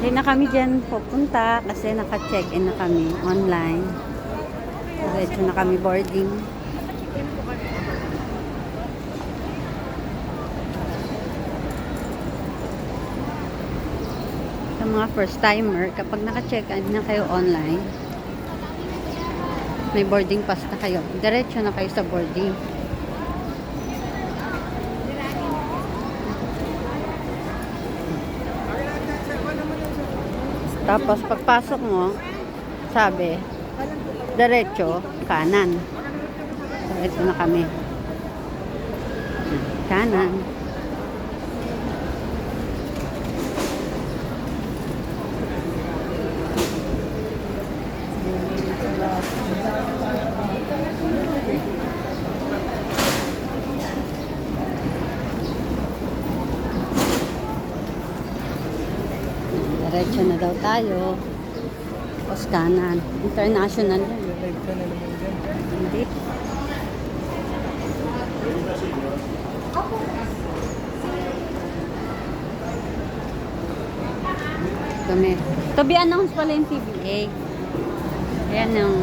Hindi na kami dyan pupunta kasi naka-check-in na kami online. Diretso na kami boarding. Sa mga first timer, kapag naka-check-in na kayo online, may boarding pass na kayo. Diretso na kayo sa boarding. Tapos pagpasok mo, sabi, diretso, kanan. So, ito na kami. Kanan. Diretso na daw tayo. Tapos kanan. International yun. Hindi. Kami. To be announced pala yung PBA. Ayan yung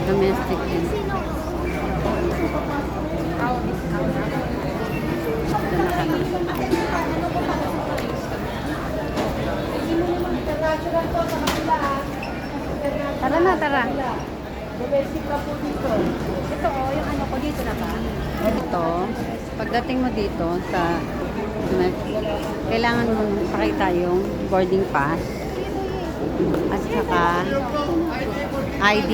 domestic din. Tara na, tara. Domestic na po dito. Ito yung ano ko dito na ba? Ito, pagdating mo dito sa kailangan mo pakita yung boarding pass at saka ID.